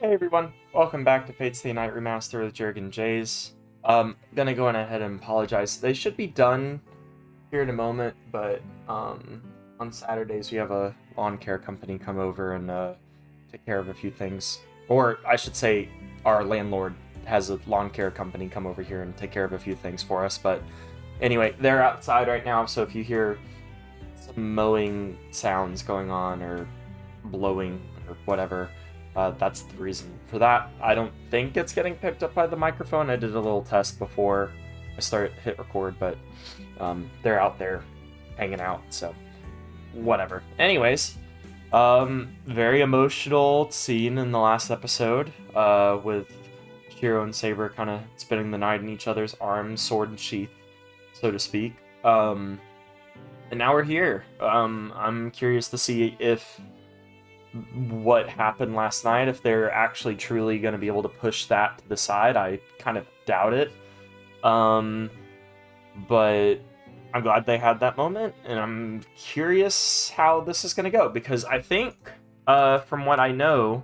Hey everyone, welcome back to Fate's Stay Night Remastered with Jurgen Jays. Gonna go on ahead and apologize. They should be done here in a moment, but on Saturdays we have a lawn care company come over and take care of a few things. Or I should say, our landlord has a lawn care company come over here and take care of a few things for us. But anyway, they're outside right now, so if you hear some mowing sounds going on or blowing or whatever, that's the reason for that. I don't think it's getting picked up by the microphone. I did a little test before I hit record, but they're out there hanging out, so whatever. Anyways, very emotional scene in the last episode with Shirou and Saber kind of spending the night in each other's arms, sword and sheath, so to speak. And now we're here. I'm curious to see if what happened last night, if they're actually truly going to be able to push that to the side. I kind of doubt it. But I'm glad they had that moment, and I'm curious how this is going to go, because I think, from what I know,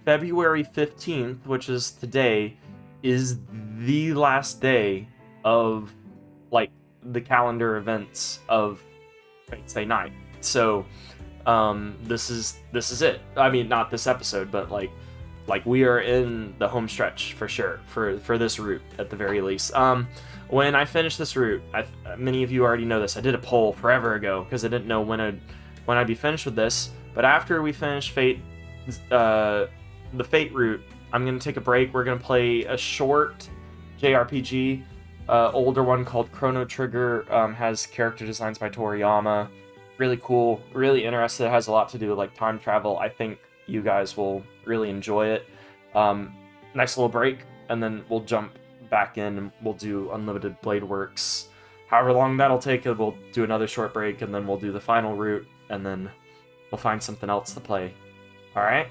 February 15th, which is today, is the last day of, like, the calendar events of Fate's Day Night. So, this is it. I mean, not this episode, but like we are in the home stretch for sure for this route at the very least. When I finish this route, many of you already know this. I did a poll forever ago because I didn't know when I'd be finished with this. But after we finish Fate, the Fate route, I'm gonna take a break. We're gonna play a short JRPG, older one called Chrono Trigger. Has character designs by Toriyama. Really cool, really interested. It has a lot to do with like time travel. I think you guys will really enjoy it. Nice little break, and then we'll jump back in and we'll do Unlimited Blade Works. However long that'll take, we'll do another short break, and then we'll do the final route, and then we'll find something else to play. Alright,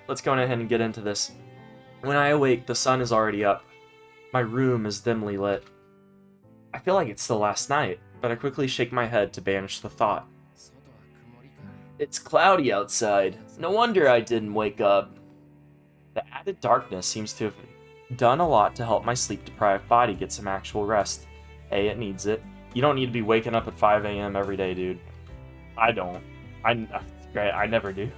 let's go ahead and get into this. When I awake, the sun is already up. My room is dimly lit. I feel like it's still last night, but I quickly shake my head to banish the thought. It's cloudy outside. No wonder I didn't wake up. The added darkness seems to have done a lot to help my sleep-deprived body get some actual rest. Hey, it needs it. You don't need to be waking up at 5 a.m. every day, dude. I don't. I never do.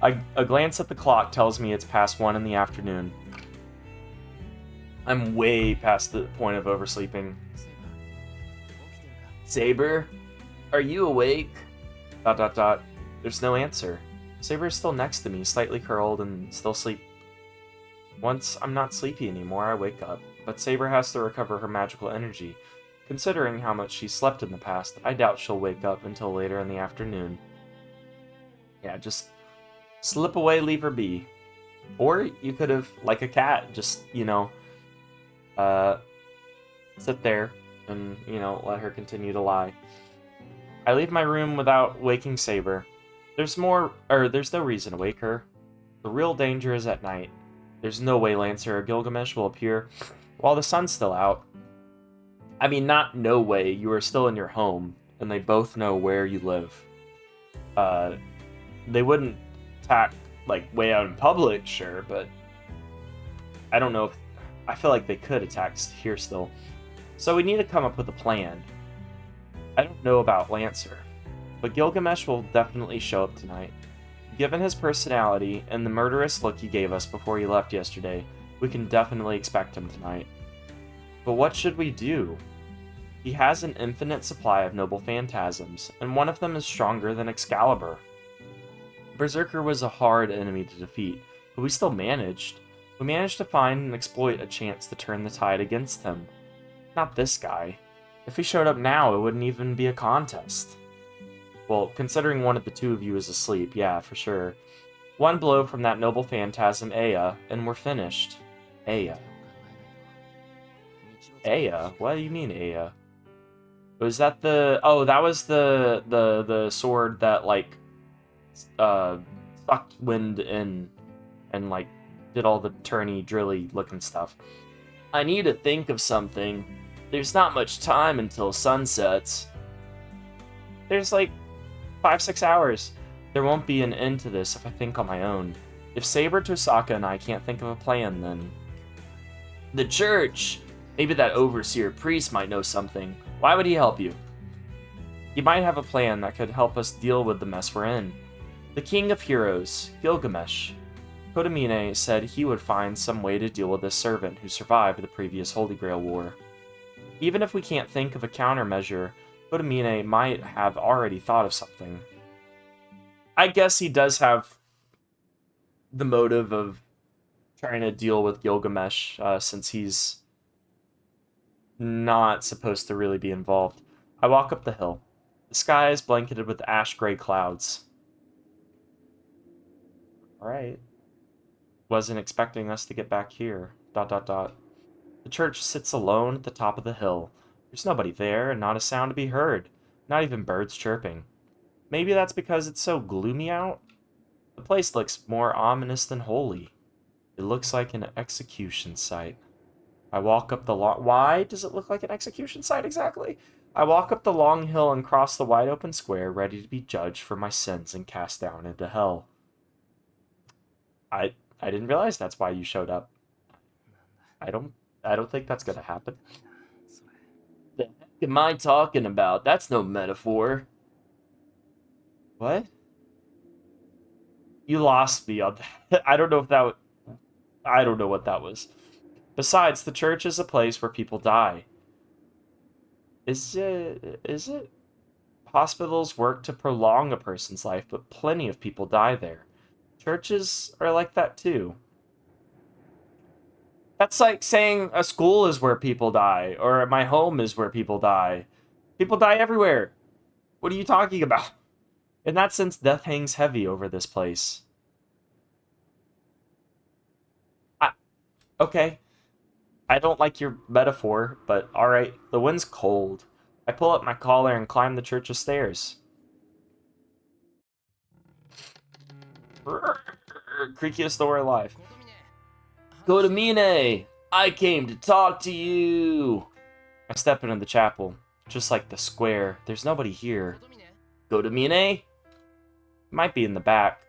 A glance at the clock tells me it's past 1 in the afternoon. I'm way past the point of oversleeping. Saber, are you awake? ... There's no answer. Saber is still next to me, slightly curled and still asleep. Once I'm not sleepy anymore, I wake up, but Saber has to recover her magical energy. Considering how much she slept in the past, I doubt she'll wake up until later in the afternoon. Yeah, just slip away, leave her be. Or you could have, like a cat, just, sit there and, let her continue to lie. I leave my room without waking Saber. There's no reason to wake her. The real danger is at night. There's no way Lancer or Gilgamesh will appear while the sun's still out. I mean, not no way, you are still in your home, and they both know where you live. They wouldn't attack, like, way out in public, sure, but I don't know if... I feel like they could attack here still. So we need to come up with a plan. I don't know about Lancer, but Gilgamesh will definitely show up tonight. Given his personality and the murderous look he gave us before he left yesterday, we can definitely expect him tonight. But what should we do? He has an infinite supply of noble phantasms, and one of them is stronger than Excalibur. Berserker was a hard enemy to defeat, but we still managed. We managed to find and exploit a chance to turn the tide against him. Not this guy. If he showed up now, it wouldn't even be a contest. Well, considering one of the two of you is asleep, yeah, for sure. One blow from that noble phantasm, Aya, and we're finished. Aya. Aya? What do you mean, Aya? Was that the... Oh, that was the sword that, like, sucked wind in and, like, did all the turny, drilly looking stuff. I need to think of something. There's not much time until sunsets. There's like 5-6 hours. There won't be an end to this if I think on my own. If Saber, Tosaka, and I can't think of a plan, then... The church! Maybe that overseer priest might know something. Why would he help you? He might have a plan that could help us deal with the mess we're in. The king of heroes, Gilgamesh. Kotomine said he would find some way to deal with this servant who survived the previous Holy Grail War. Even if we can't think of a countermeasure, Kotomine might have already thought of something. I guess he does have the motive of trying to deal with Gilgamesh, since he's not supposed to really be involved. I walk up the hill. The sky is blanketed with ash-gray clouds. Alright. Wasn't expecting us to get back here. ... The church sits alone at the top of the hill. There's nobody there, and not a sound to be heard. Not even birds chirping. Maybe that's because it's so gloomy out? The place looks more ominous than holy. It looks like an execution site. I walk up the long... Why does it look like an execution site exactly? I walk up the long hill and cross the wide open square, ready to be judged for my sins and cast down into hell. I didn't realize that's why you showed up. I don't think that's gonna happen. The heck am I talking about? That's no metaphor. What? You lost me on that. I don't know what that was. Besides, the church is a place where people die. Is it? Hospitals work to prolong a person's life, but plenty of people die there. Churches are like that too. That's like saying a school is where people die, or my home is where people die. People die everywhere. What are you talking about? In that sense, death hangs heavy over this place. Okay. I don't like your metaphor, but alright. The wind's cold. I pull up my collar and climb the church's stairs. Creakiest door alive. Kotomine! I came to talk to you! I step into the chapel. Just like the square, there's nobody here. Kotomine? Might be in the back.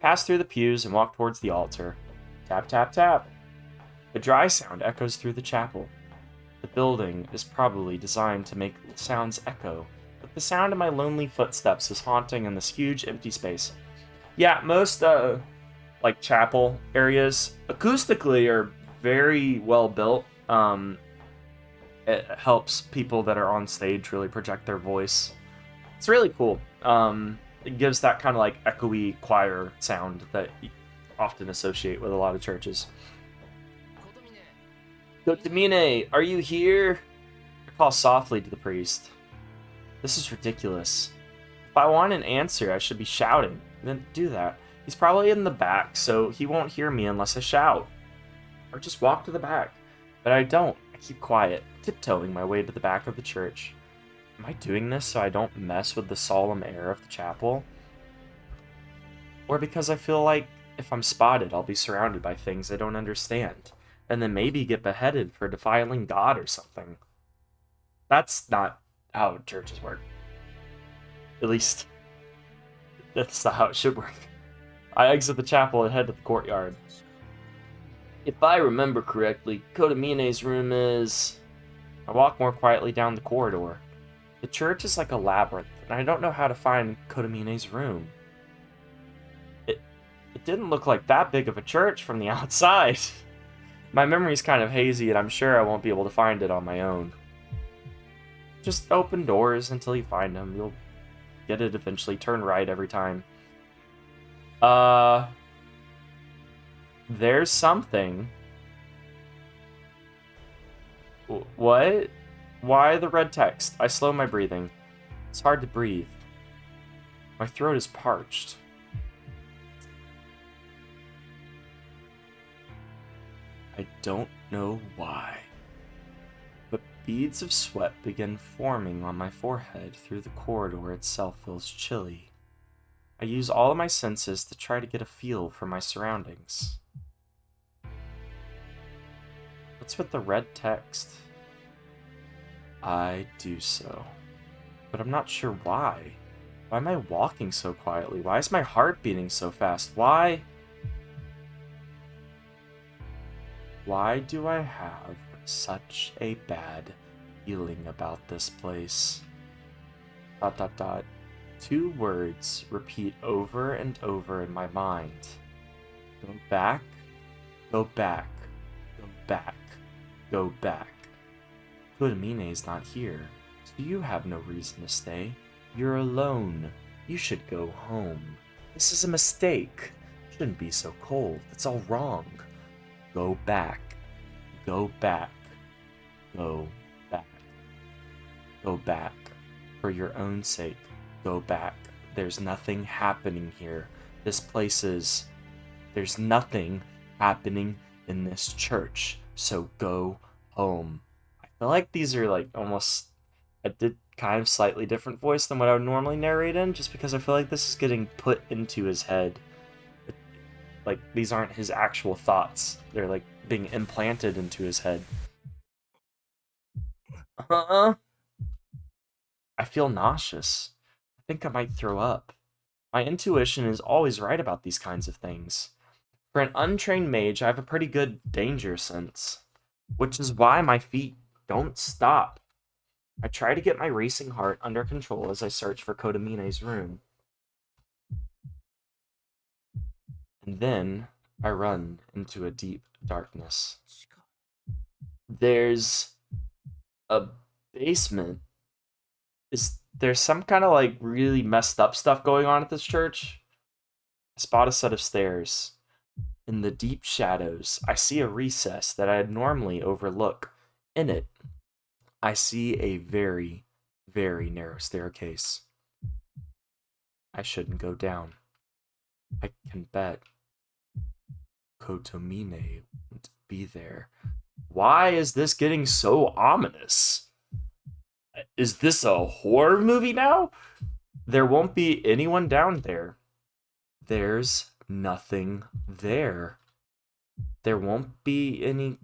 Pass through the pews and walk towards the altar. Tap, tap, tap. A dry sound echoes through the chapel. The building is probably designed to make sounds echo, but the sound of my lonely footsteps is haunting in this huge empty space. Yeah, most, like, chapel areas, acoustically, are very well built. It helps people that are on stage really project their voice. It's really cool. It gives that kind of, like, echoey choir sound that you often associate with a lot of churches. Kotomine, are you here? I call softly to the priest. This is ridiculous. If I want an answer, I should be shouting. Then do that. He's probably in the back, so he won't hear me unless I shout. Or just walk to the back. But I don't. I keep quiet, tiptoeing my way to the back of the church. Am I doing this so I don't mess with the solemn air of the chapel? Or because I feel like if I'm spotted, I'll be surrounded by things I don't understand, and then maybe get beheaded for defiling God or something. That's not how churches work. At least, that's not how it should work. I exit the chapel and head to the courtyard. If I remember correctly, Kotomine's room is... I walk more quietly down the corridor. The church is like a labyrinth, and I don't know how to find Kotomine's room. It didn't look like that big of a church from the outside. My memory's kind of hazy, and I'm sure I won't be able to find it on my own. Just open doors until you find them. You'll get it eventually. Turn right every time. There's something. What? Why the red text? I slow my breathing. It's hard to breathe. My throat is parched. I don't know why, but beads of sweat begin forming on my forehead through the corridor itself feels chilly. I use all of my senses to try to get a feel for my surroundings. What's with the red text? I do so, but I'm not sure why. Why am I walking so quietly? Why is my heart beating so fast? Why? Why do I have such a bad feeling about this place? ... Two words repeat over and over in my mind. Go back, go back, go back, go back. Kotomine is not here, so you have no reason to stay. You're alone. You should go home. This is a mistake. Shouldn't be so cold. It's all wrong. Go back. Go back. Go back. Go back. For your own sake, go back. There's nothing happening here. This place is... There's nothing happening in this church, so go home. I feel like these are like almost... I did kind of slightly different voice than what I would normally narrate in, just because I feel like this is getting put into his head. Like, these aren't his actual thoughts. They're like being implanted into his head. I feel nauseous. I think I might throw up. My intuition is always right about these kinds of things. For an untrained mage, I have a pretty good danger sense, which is why my feet don't stop. I try to get my racing heart under control as I search for Kotomine's room. And then I run into a deep darkness. There's a basement. There's some kind of like really messed up stuff going on at this church? I spot a set of stairs. In the deep shadows, I see a recess that I'd normally overlook. In it, I see a very, very narrow staircase. I shouldn't go down. I can bet Kotomine won't be there. Why is this getting so ominous? Is this a horror movie now? There won't be anyone down there. There's nothing there. There won't be any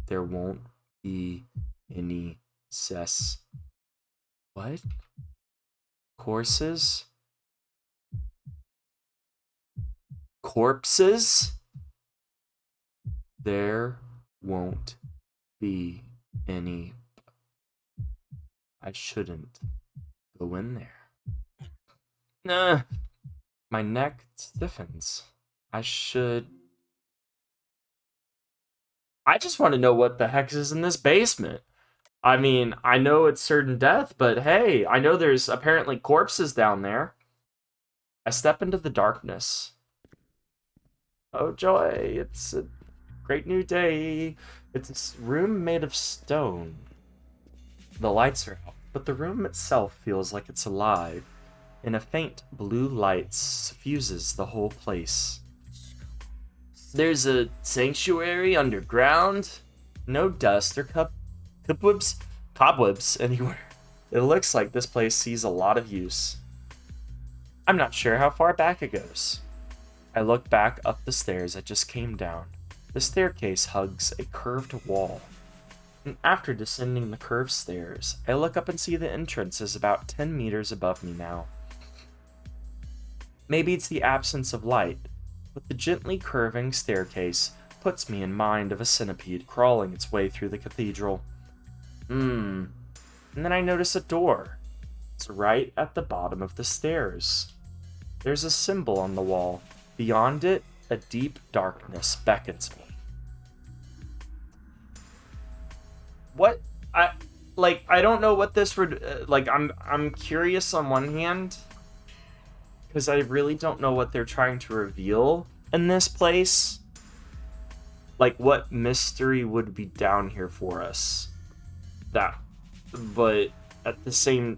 There won't be any What? Courses? Corpses? There won't be any. I shouldn't go in there. Nah. My neck stiffens. I just want to know what the heck is in this basement. I mean, I know it's certain death, but hey, I know there's apparently corpses down there. I step into the darkness. Oh joy, it's a great new day. It's a room made of stone. The lights are out, but the room itself feels like it's alive, and a faint blue light suffuses the whole place. There's a sanctuary underground. No dust or cobwebs anywhere. It looks like this place sees a lot of use. I'm not sure how far back it goes. I look back up the stairs I just came down. The staircase hugs a curved wall. And after descending the curved stairs, I look up and see the entrance is about 10 meters above me now. Maybe it's the absence of light, but the gently curving staircase puts me in mind of a centipede crawling its way through the cathedral. And then I notice a door. It's right at the bottom of the stairs. There's a symbol on the wall. Beyond it, a deep darkness beckons me. What? I don't know what this would... I'm curious on one hand, because I really don't know what they're trying to reveal in this place. Like, what mystery would be down here for us? But at the same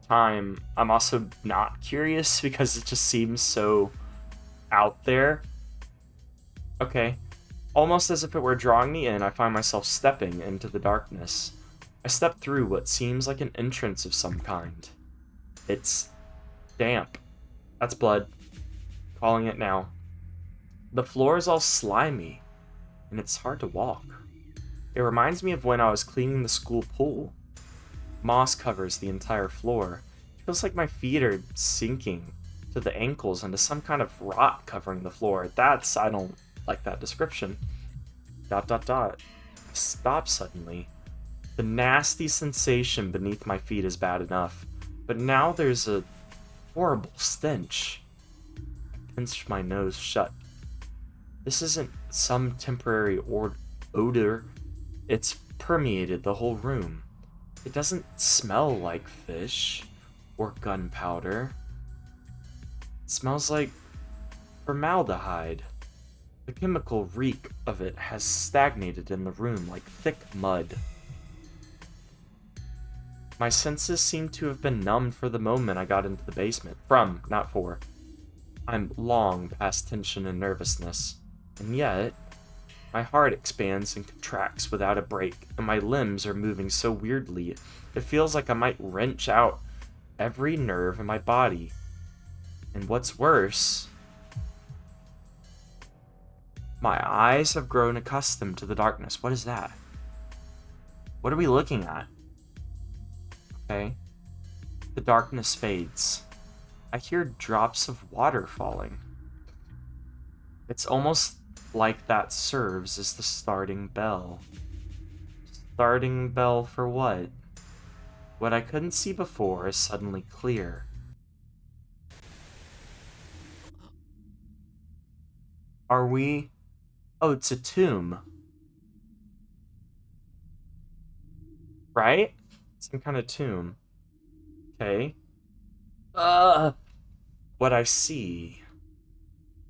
time, I'm also not curious because it just seems so out there. Okay. Almost as if it were drawing me in, I find myself stepping into the darkness. I step through what seems like an entrance of some kind. It's damp. That's blood. Calling it now. The floor is all slimy, and it's hard to walk. It reminds me of when I was cleaning the school pool. Moss covers the entire floor. It feels like my feet are sinking to the ankles into some kind of rot covering the floor. I don't like that description. Dot dot dot. Stop suddenly. The nasty sensation beneath my feet is bad enough, but now there's a horrible stench. I pinched my nose shut. This isn't some temporary odor. It's permeated the whole room. It doesn't smell like fish or gunpowder. It smells like formaldehyde. The chemical reek of it has stagnated in the room like thick mud. My senses seem to have been numbed for the moment I got into the basement. From, not for. I'm long past tension and nervousness. And yet, my heart expands and contracts without a break, and my limbs are moving so weirdly, it feels like I might wrench out every nerve in my body. And what's worse, my eyes have grown accustomed to the darkness. What is that? What are we looking at? Okay. The darkness fades. I hear drops of water falling. It's almost like that serves as the starting bell. Starting bell for what? What I couldn't see before is suddenly clear. Are we... Oh, it's a tomb. Right? Some kind of tomb. Okay. What I see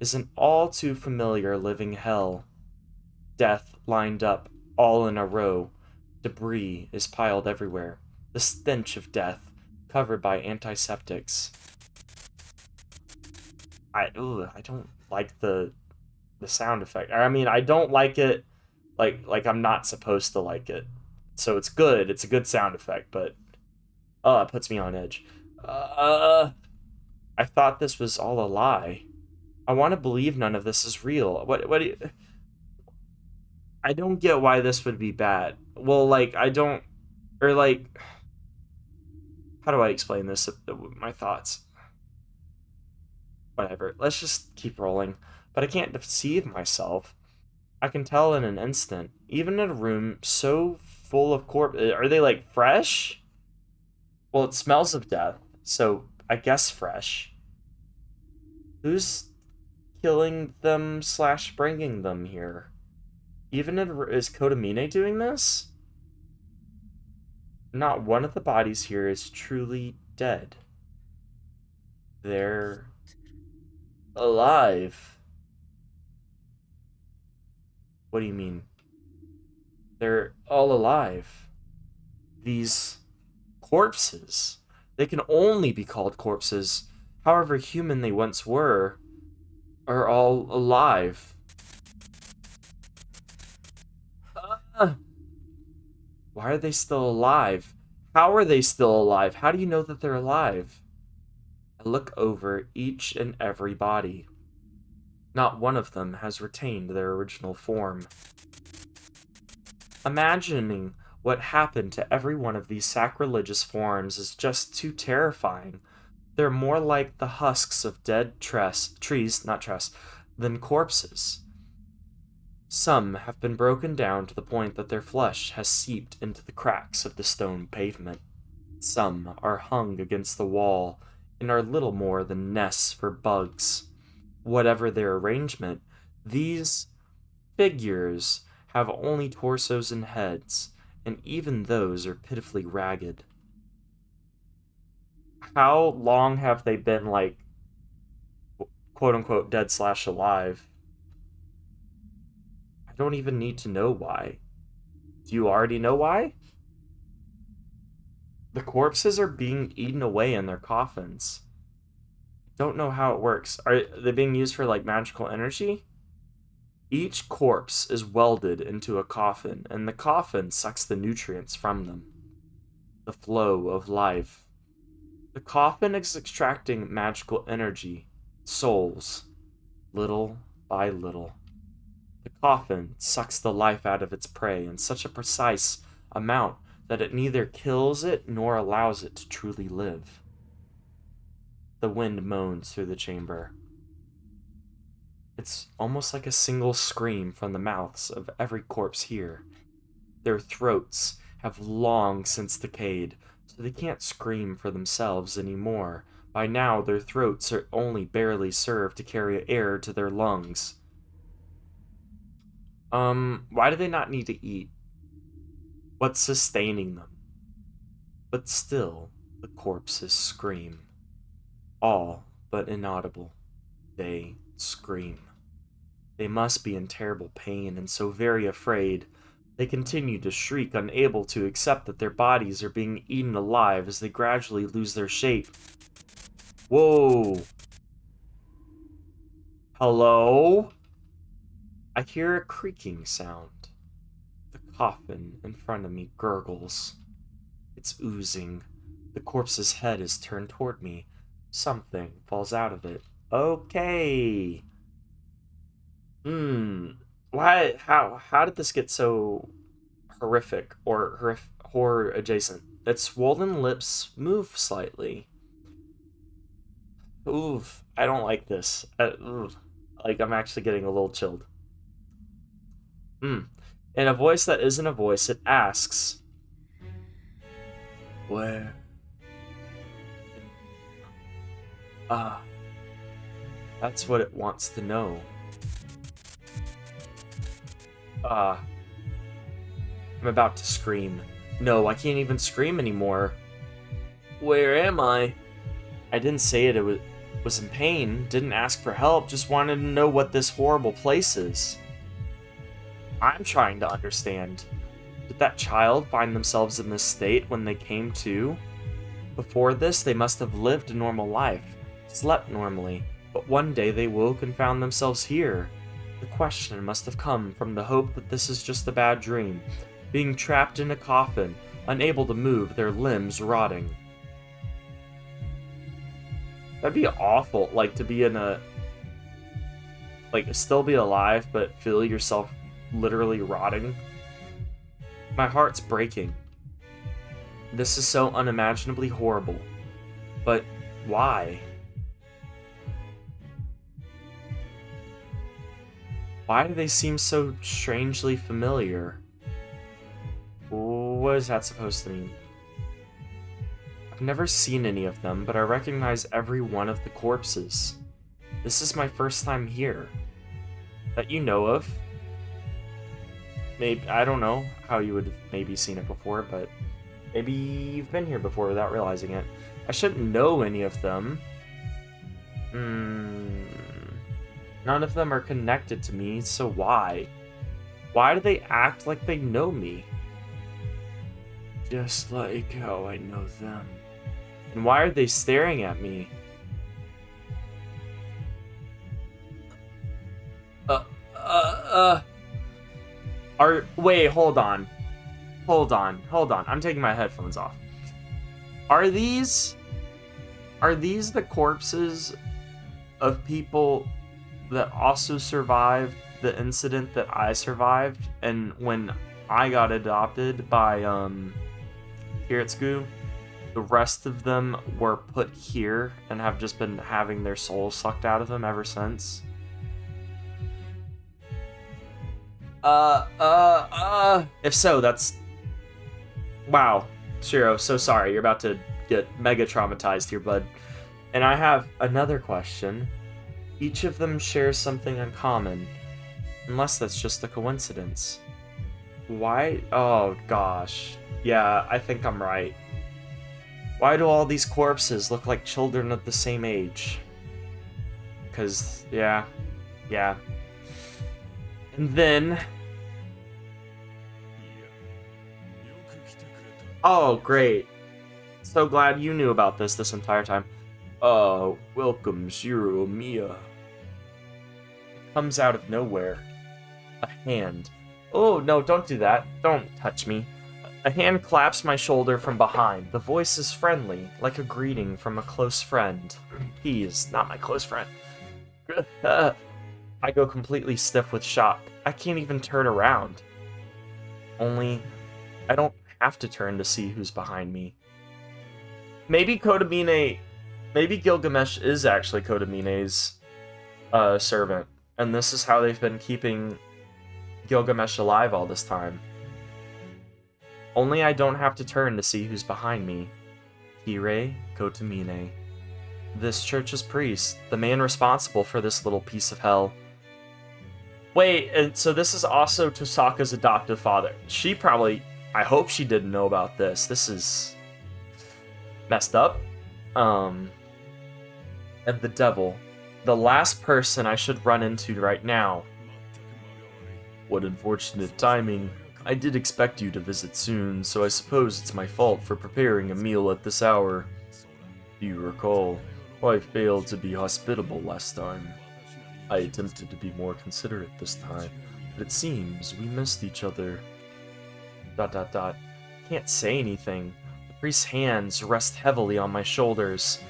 is an all too familiar living hell. Death lined up, all in a row. Debris is piled everywhere. The stench of death, covered by antiseptics. I don't like the sound effect. I mean, I don't like it like I'm not supposed to like it. So it's good. It's a good sound effect, but it puts me on edge. I thought this was all a lie. I want to believe none of this is real. What do you... I don't get why this would be bad. Well, like, I don't... Or, like... How do I explain this? My thoughts. Whatever. Let's just keep rolling. But I can't deceive myself. I can tell in an instant. Even in a room so full of corpses... Are they, like, fresh? Well, it smells of death. So, I guess fresh. Who's killing them / bringing them here? Even is Kotomine doing this? Not one of the bodies here is truly dead. They're alive. What do you mean? They're all alive. These corpses. They can only be called corpses. However human they once were, are all alive. Why are they still alive? How are they still alive? How do you know that they're alive? I look over each and every body. Not one of them has retained their original form. Imagining what happened to every one of these sacrilegious forms is just too terrifying. They're more like the husks of dead trees than corpses. Some have been broken down to the point that their flesh has seeped into the cracks of the stone pavement. Some are hung against the wall and are little more than nests for bugs. Whatever their arrangement, these figures have only torsos and heads, and even those are pitifully ragged. How long have they been, like, quote-unquote dead / alive? I don't even need to know why. Do you already know why? The corpses are being eaten away in their coffins. Don't know how it works. Are they being used for, like, magical energy? Each corpse is welded into a coffin, and the coffin sucks the nutrients from them. The flow of life. The coffin is extracting magical energy, souls, little by little. The coffin sucks the life out of its prey in such a precise amount that it neither kills it nor allows it to truly live. The wind moans through the chamber. It's almost like a single scream from the mouths of every corpse here. Their throats have long since decayed, so they can't scream for themselves anymore. By now, their throats are only barely serve to carry air to their lungs. Why do they not need to eat? What's sustaining them? But still, the corpses scream. All but inaudible. They scream. They must be in terrible pain and so very afraid. They continue to shriek, unable to accept that their bodies are being eaten alive as they gradually lose their shape. Whoa! Hello? I hear a creaking sound. The coffin in front of me gurgles. It's oozing. The corpse's head is turned toward me. Something falls out of it. Okay. Why? How did this get so horrific or horror adjacent? Its swollen lips move slightly. Oof, I don't like this. Like, I'm actually getting a little chilled. In a voice that isn't a voice, it asks, where? That's what it wants to know. I'm about to scream. No, I can't even scream anymore. Where am I? I didn't say it was in pain, didn't ask for help, just wanted to know what this horrible place is. I'm trying to understand. Did that child find themselves in this state when they came to? Before this, they must have lived a normal life, slept normally, but one day they woke and found themselves here. The question must have come from the hope that this is just a bad dream, being trapped in a coffin, unable to move, their limbs rotting. That'd be awful, like, to be in a... like, still be alive, but feel yourself literally rotting. My heart's breaking. This is so unimaginably horrible. But why? Why do they seem so strangely familiar? What is that supposed to mean? I've never seen any of them, but I recognize every one of the corpses. This is my first time here. That you know of. Maybe, I don't know how you would have maybe seen it before, but maybe you've been here before without realizing it. I shouldn't know any of them. None of them are connected to me, so why? Why do they act like they know me? Just like how I know them. And why are they staring at me? Wait, hold on. I'm taking my headphones off. Are these the corpses of people that also survived the incident that I survived? And when I got adopted by Kiritsugu, the rest of them were put here and have just been having their souls sucked out of them ever since? If so, that's... Wow. Shirou, so sorry. You're about to get mega traumatized here, bud. And I have another question. Each of them shares something in common. Unless that's just a coincidence. Why? Oh, gosh. Yeah, I think I'm right. Why do all these corpses look like children of the same age? Because, yeah. And then... Oh, great. So glad you knew about this entire time. Welcome, Shirou Mia. It comes out of nowhere. A hand. Oh, no, don't do that. Don't touch me. A hand claps my shoulder from behind. The voice is friendly, like a greeting from a close friend. He is not my close friend. I go completely stiff with shock. I can't even turn around. Only, I don't have to turn to see who's behind me. Maybe Gilgamesh is actually Kotomine's servant. And this is how they've been keeping Gilgamesh alive all this time. Only I don't have to turn to see who's behind me. Kirei Kotomine. This church's priest, the man responsible for this little piece of hell. Wait, and so this is also Tosaka's adoptive father. She probably, I hope she didn't know about this. This is messed up. And the devil. The last person I should run into right now. What unfortunate timing. I did expect you to visit soon, so I suppose it's my fault for preparing a meal at this hour. Do you recall? I failed to be hospitable last time. I attempted to be more considerate this time, but it seems we missed each other. ... Can't say anything. The priest's hands rest heavily on my shoulders.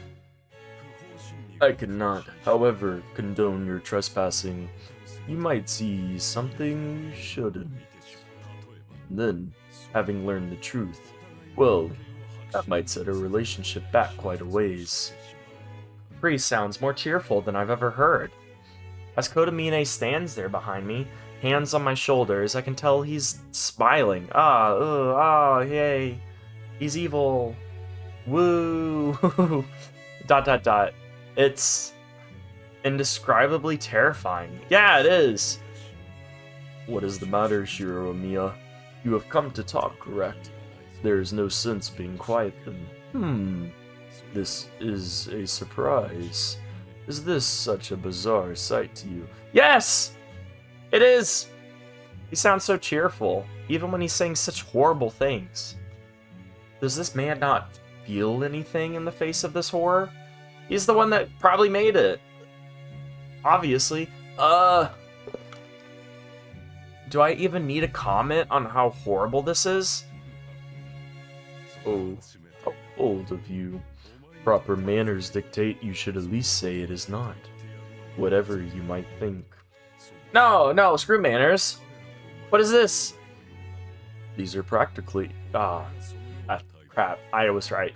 I cannot, however, condone your trespassing. You might see something you shouldn't. Then, having learned the truth, well, that might set our relationship back quite a ways. The priest sounds more cheerful than I've ever heard. As Kotomine stands there behind me, hands on my shoulders, I can tell he's smiling. Yay. He's evil. Woo. ... It's indescribably terrifying. Yeah, it is. What is the matter, Shirou? You have come to talk, correct? There is no sense being quiet then. This is a surprise. Is this such a bizarre sight to you? Yes! It is! He sounds so cheerful, even when he's saying such horrible things. Does this man not feel anything in the face of this horror? He's the one that probably made it. Obviously. Do I even need a comment on how horrible this is? Oh, how old of you. Proper manners dictate you should at least say it is not. Whatever you might think. No, screw manners. What is this? These are practically... crap, I was right.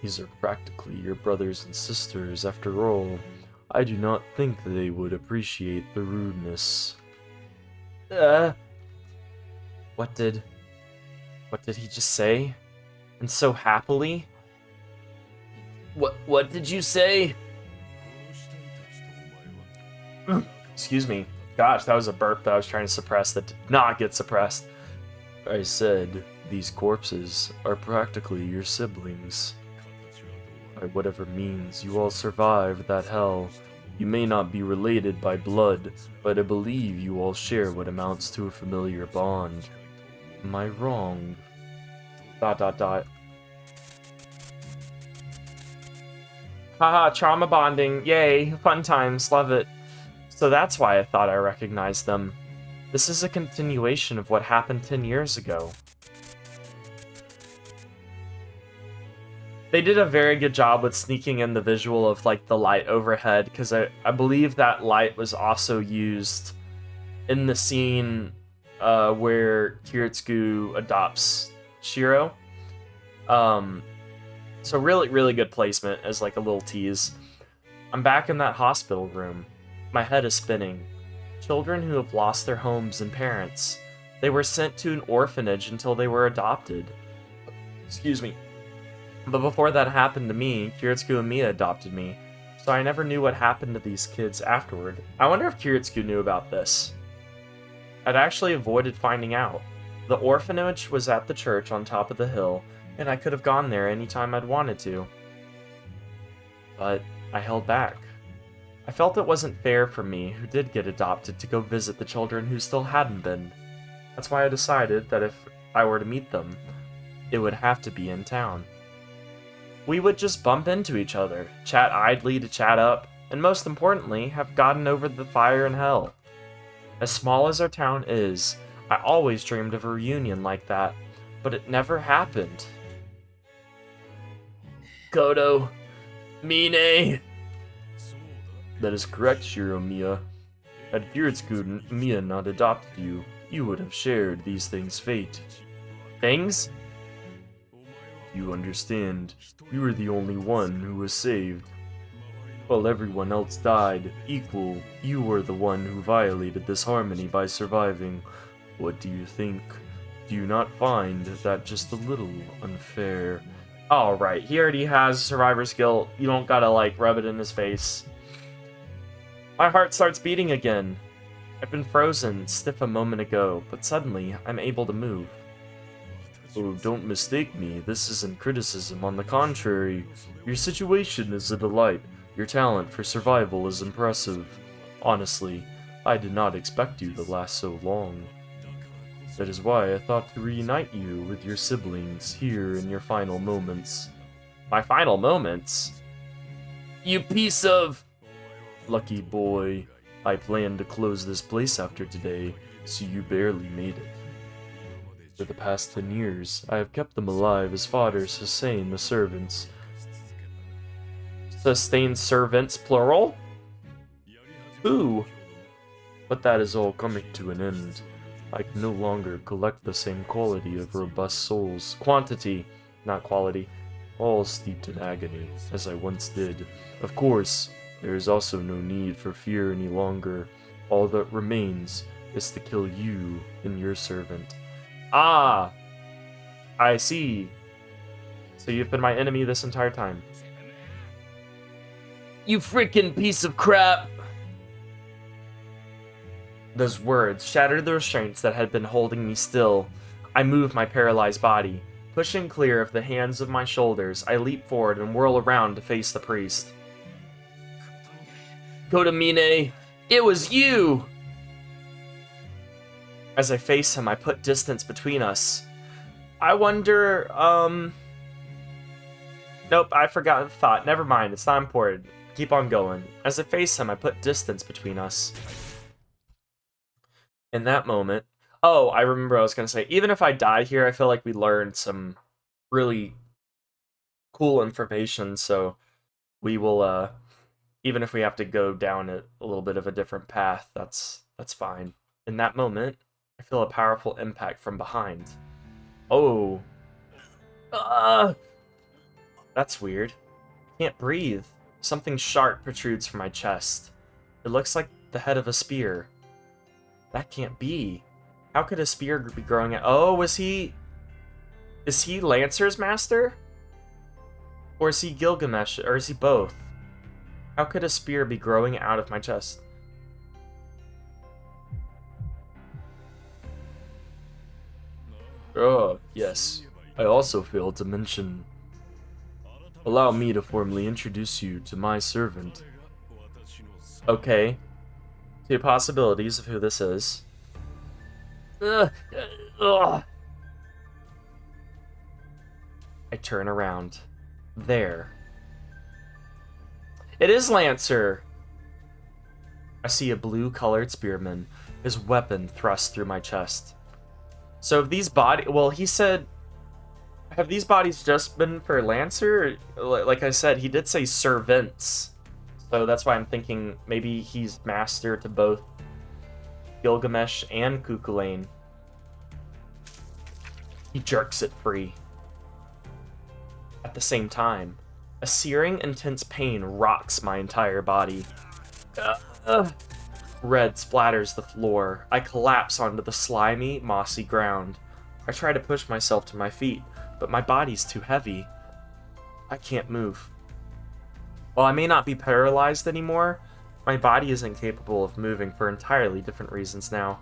These are practically your brothers and sisters after all. I do not think they would appreciate the rudeness. What did he just say? And so happily? What did you say? Excuse me. Gosh, that was a burp that I was trying to suppress that did not get suppressed. I said, these corpses are practically your siblings. By whatever means you all survived that hell. You may not be related by blood, but I believe you all share what amounts to a familiar bond. Am I wrong? ... Haha, trauma bonding. Yay, fun times, love it. So that's why I thought I recognized them. This is a continuation of what happened 10 years ago. They did a very good job with sneaking in the visual of like the light overhead, because I believe that light was also used in the scene where Kiritsugu adopts Shirou. So really good placement as like a little tease. I'm back in that hospital room. My head is spinning. Children who have lost their homes and parents. They were sent to an orphanage until they were adopted. Excuse me. But before that happened to me, Kiritsugu and Mia adopted me, so I never knew what happened to these kids afterward. I wonder if Kiritsugu knew about this. I'd actually avoided finding out. The orphanage was at the church on top of the hill, and I could have gone there anytime I'd wanted to. But I held back. I felt it wasn't fair for me, who did get adopted, to go visit the children who still hadn't been. That's why I decided that if I were to meet them, it would have to be in town. We would just bump into each other, chat idly to chat up, and most importantly, have gotten over the fire in hell. As small as our town is, I always dreamed of a reunion like that, but it never happened. Koto, Mine. That is correct, Shirou. Had Kiritsugu and Mia not adopted you, you would have shared these things' fate. Things? You understand, you were the only one who was saved. While everyone else died, equal, you were the one who violated this harmony by surviving. What do you think? Do you not find that just a little unfair? Alright, he already has survivor's guilt. You don't gotta, like, rub it in his face. My heart starts beating again. I've been frozen, stiff a moment ago, but suddenly, I'm able to move. Oh, don't mistake me. This isn't criticism. On the contrary, your situation is a delight. Your talent for survival is impressive. Honestly, I did not expect you to last so long. That is why I thought to reunite you with your siblings here in your final moments. My final moments? You piece of... Lucky boy. I planned to close this place after today, so you barely made it. For the past 10 years, I have kept them alive as fodder to sustain the servants. Sustain servants, plural? Who? But that is all coming to an end. I can no longer collect the same quality of robust souls. Quantity, not quality. All steeped in agony, as I once did. Of course, there is also no need for fear any longer. All that remains is to kill you and your servant. Ah! I see. So you've been my enemy this entire time. You freaking piece of crap! Those words shattered the restraints that had been holding me still. I move my paralyzed body. Pushing clear of the hands of my shoulders, I leap forward and whirl around to face the priest. Kotomine, it was you! As I face him, I put distance between us. I wonder, Nope, I forgot the thought. Never mind, it's not important. Keep on going. As I face him, I put distance between us. In that moment... Oh, I remember what I was going to say. Even if I die here, I feel like we learned some really cool information, so we will, even if we have to go down a little bit of a different path, that's fine. In that moment, I feel a powerful impact from behind. Oh. That's weird. I can't breathe. Something sharp protrudes from my chest. It looks like the head of a spear. That can't be. How could a spear be growing out? Oh, is he Lancer's master? Or is he Gilgamesh? Or is he both? How could a spear be growing out of my chest? Oh, yes. I also failed to mention. Allow me to formally introduce you to my servant. Okay. Two possibilities of who this is. I turn around. There. It is Lancer! I see a blue-colored spearman, his weapon thrust through my chest. So have these well, he said... Have these bodies just been for Lancer? Like I said, he did say servants. So that's why I'm thinking maybe he's master to both Gilgamesh and Cuchulainn. He jerks it free. At the same time, a searing, intense pain rocks my entire body. Red splatters the floor. I collapse onto the slimy, mossy ground. I try to push myself to my feet, but my body's too heavy. I can't move. While I may not be paralyzed anymore, my body isn't capable of moving for entirely different reasons now.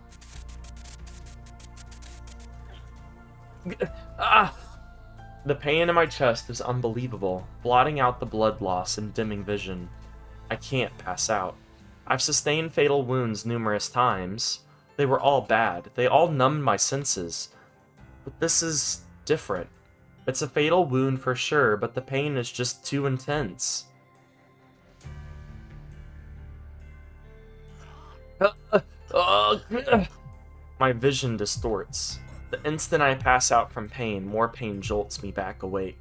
The pain in my chest is unbelievable, blotting out the blood loss and dimming vision. I can't pass out. I've sustained fatal wounds numerous times. They were all bad. They all numbed my senses. But this is different. It's a fatal wound for sure, but the pain is just too intense. My vision distorts. The instant I pass out from pain, more pain jolts me back awake.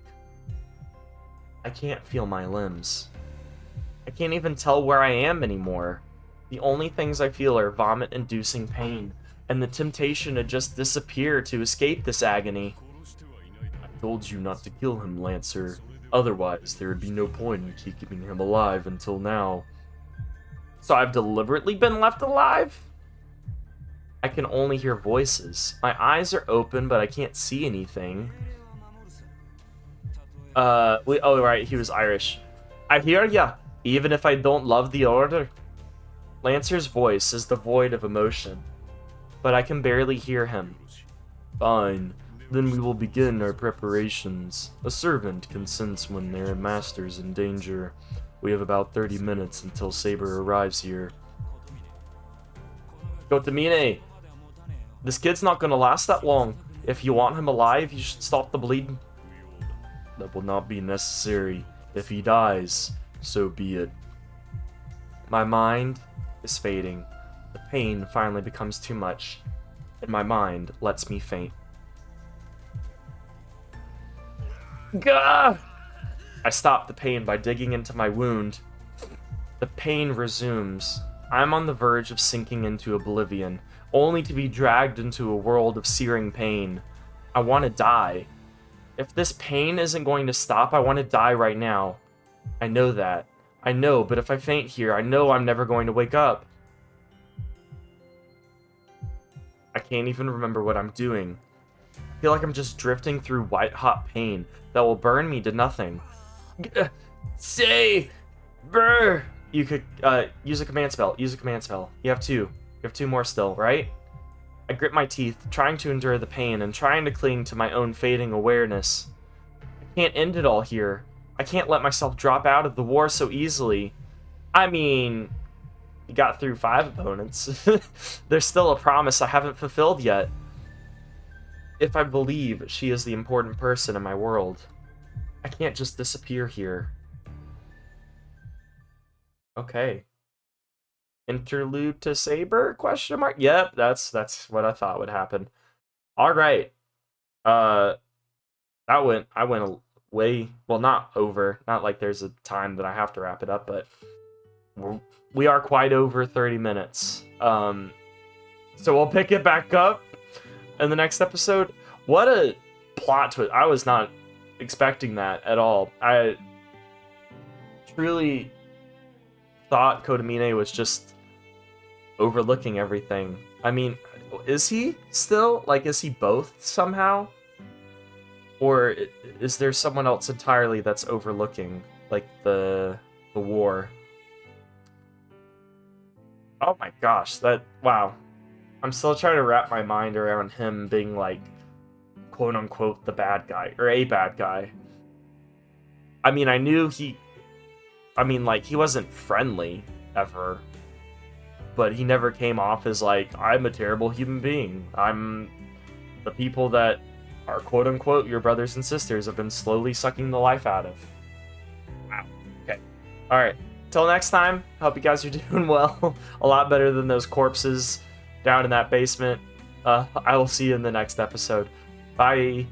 I can't feel my limbs. I can't even tell where I am anymore. The only things I feel are vomit-inducing pain, and the temptation to just disappear to escape this agony. I told you not to kill him, Lancer. Otherwise, there would be no point in keeping him alive until now. So I've deliberately been left alive? I can only hear voices. My eyes are open, but I can't see anything. Oh, right, he was Irish. I hear ya, even if I don't love the order. Lancer's voice is devoid of emotion, but I can barely hear him. Fine, then we will begin our preparations. A servant can sense when their master's in danger. We have about 30 minutes until Saber arrives here. Kotomine, this kid's not gonna last that long. If you want him alive, you should stop the bleeding. That will not be necessary. If he dies, so be it. My mind is fading. The pain finally becomes too much, and my mind lets me faint. Gah! I stop the pain by digging into my wound. The pain resumes. I'm on the verge of sinking into oblivion, only to be dragged into a world of searing pain. I want to die. If this pain isn't going to stop, I want to die right now. I know that. I know, but if I faint here, I know I'm never going to wake up. I can't even remember what I'm doing. I feel like I'm just drifting through white-hot pain that will burn me to nothing. Saber! You could use a command spell. Use a command spell. You have two. You have two more still, right? I grip my teeth, trying to endure the pain and trying to cling to my own fading awareness. I can't end it all here. I can't let myself drop out of the war so easily. I mean, you got through 5 opponents. There's still a promise I haven't fulfilled yet. If I believe she is the important person in my world, I can't just disappear here. Okay. Interlude to Saber? Question mark? Yep, that's what I thought would happen. All right. I went way, well, not over. Not like there's a time that I have to wrap it up, but we are quite over 30 minutes. So we'll pick it back up in the next episode. What a plot twist. I was not expecting that at all. I truly thought Kotomine was just overlooking everything. I mean, is he still? Like, is he both somehow? Or is there someone else entirely that's overlooking, like, the war? Oh my gosh, wow. I'm still trying to wrap my mind around him being, like, quote-unquote the bad guy, or a bad guy. I mean, I knew he wasn't friendly, ever. But he never came off as, like, I'm a terrible human being. I'm the people that are quote-unquote your brothers and sisters have been slowly sucking the life out of. Wow. Okay. Alright. Till next time, hope you guys are doing well. A lot better than those corpses down in that basement. I will see you in the next episode. Bye.